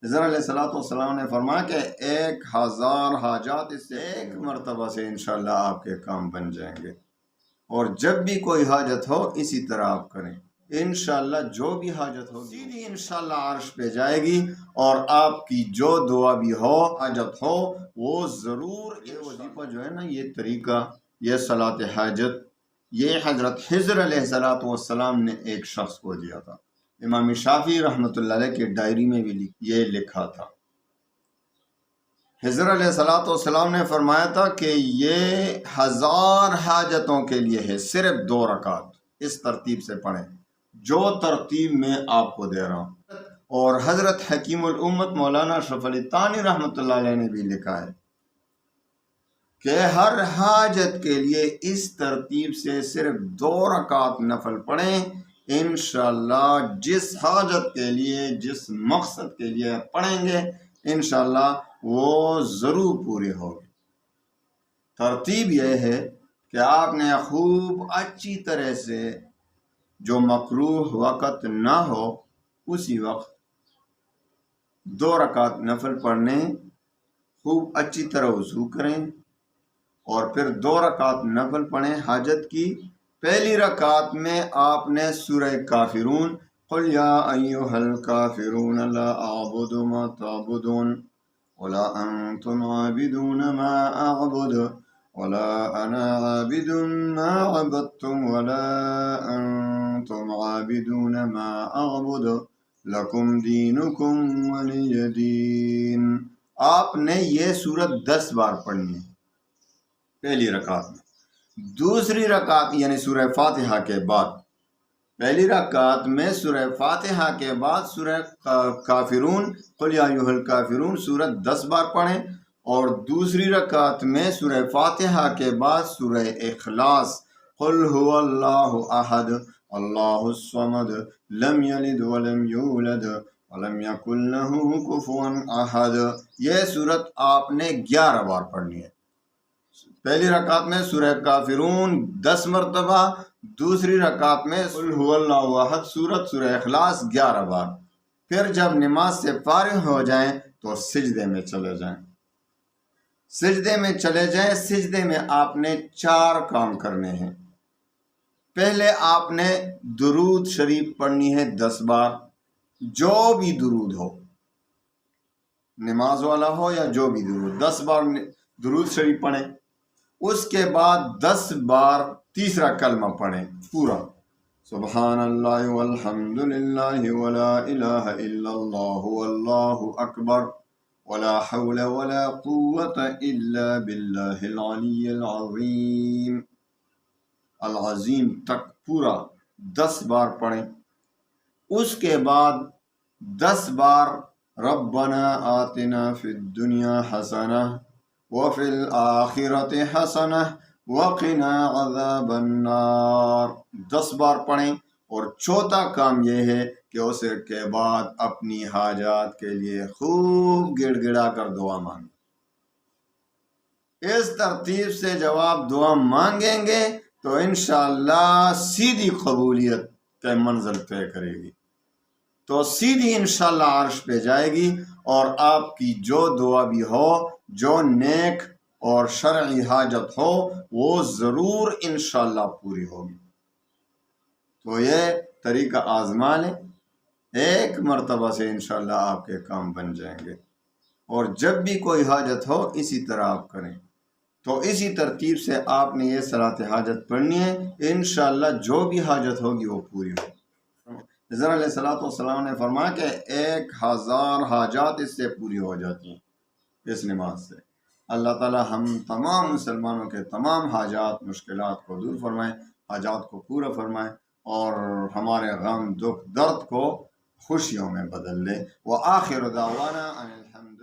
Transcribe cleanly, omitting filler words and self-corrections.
حضرت علیہ السلام نے فرمایا کہ 1000 حاجات اس سے ایک مرتبہ سے انشاءاللہ آپ کے کام بن جائیں گے، اور جب بھی کوئی حاجت ہو اسی طرح آپ کریں، انشاءاللہ جو بھی حاجت ہو سیدھی انشاءاللہ عرش پہ جائے گی، اور آپ کی جو دعا بھی ہو حاجت ہو وہ ضرور۔ یہ وظیفہ جو ہے نا، یہ طریقہ، یہ صلاۃ حاجت، یہ حضرت خضر علیہ السلام نے ایک شخص کو دیا تھا۔ امام شافعی رحمۃ اللہ علیہ کے ڈائری میں بھی یہ لکھا تھا۔ حضرت علیہ السلام نے فرمایا تھا کہ یہ 1000 حاجتوں کے لیے ہے، صرف 2 رکعت اس ترتیب سے پڑھیں جو ترتیب میں آپ کو دے رہا ہوں۔ اور حضرت حکیم الامت مولانا اشرف علی تھانوی رحمۃ اللہ علیہ نے بھی لکھا ہے کہ ہر حاجت کے لیے اس ترتیب سے صرف 2 رکعت نفل پڑھیں، انشاءاللہ جس حاجت کے لیے، جس مقصد کے لیے پڑھیں گے انشاءاللہ وہ ضرور پوری ہوگی۔ ترتیب یہ ہے کہ آپ نے خوب اچھی طرح سے، جو مکروہ وقت نہ ہو اسی وقت 2 رکعت نفل پڑھنے، خوب اچھی طرح وضو کریں اور پھر 2 رکعت نفل پڑھیں حاجت کی۔ پہلی رکعت میں آپ نے سورہ کافرون، قل یا ایھا الکافرون لا اعبد ما تعبدون ولا انتم عابدون ما اعبد ولا انا عابد ما عبدتم ولا انتم عابدون ما اعبد لکم دینکم ولی دین۔ آپ نے یہ سورت 10 بار پڑھنی ہے پہلی رکعت میں۔ دوسری رکعت یعنی سورہ فاتحہ کے بعد، پہلی رکعت میں سورہ فاتحہ کے بعد سورہ کافرون، قل یا ایھا الکافرون سورت 10 بار پڑھیں، اور دوسری رکعت میں سورہ فاتحہ کے بعد سورہ اخلاص، قل هو اللہ احد اللہ الصمد لم یلد ولم یولد ولم یکن لہ کفوا احد، یہ سورت آپ نے 11 بار پڑھنی ہے۔ پہلی رکعت میں سورہ کافرون 10 مرتبہ، دوسری رکعت میں قل هو اللہ احد سورہ اخلاص 11 بار۔ پھر جب نماز سے فارغ ہو جائیں تو سجدے میں چلے جائیں۔ سجدے میں چلے جائیں، سجدے میں آپ نے 4 کام کرنے ہیں۔ پہلے آپ نے درود شریف پڑھنی ہے 10 بار، جو بھی درود ہو، نماز والا ہو یا جو بھی درود، 10 بار درود شریف پڑھیں۔ اس کے بعد 10 بار تیسرا کلمہ پڑھیں پورا، سبحان اللہ والحمد للہ ولا الہ الا اللہ واللہ اکبر ولا حول ولا قوة الا باللہ العلی العظیم، العظیم تک پورا 10 بار پڑھیں۔ اس کے بعد 10 بار ربنا آتنا فی الدنیا حسنہ وفی الآخرۃ حسنہ وقنا عذاب النار، 10 بار پڑھیں۔ اور چوتھا کام یہ ہے کہ اس کے بعد اپنی حاجات کے لیے خوب گڑ گڑا کر دعا مانگیں۔ اس ترتیب سے جب آپ دعا مانگیں گے تو انشاءاللہ سیدھی قبولیت کے منزل طے کرے گی، تو سیدھی انشاءاللہ عرش پہ جائے گی، اور آپ کی جو دعا بھی ہو، جو نیک اور شرعی حاجت ہو وہ ضرور انشاءاللہ پوری ہوگی۔ تو یہ طریقہ آزما لیں، ایک مرتبہ سے انشاءاللہ آپ کے کام بن جائیں گے، اور جب بھی کوئی حاجت ہو اسی طرح آپ کریں۔ تو اسی ترتیب سے آپ نے یہ صلاۃ حاجت پڑھنی ہے، انشاءاللہ جو بھی حاجت ہوگی وہ پوری ہوگی۔ حضرت علیہ السلام نے فرمایا کہ 1000 حاجات اس سے پوری ہو جاتی ہیں اس نماز سے۔ اللہ تعالی ہم تمام مسلمانوں کے تمام حاجات، مشکلات کو دور فرمائیں، حاجات کو پورا فرمائیں، اور ہمارے غم، دکھ، درد کو خوشیوں میں بدل لے۔ وآخر دعوانا ان الحمد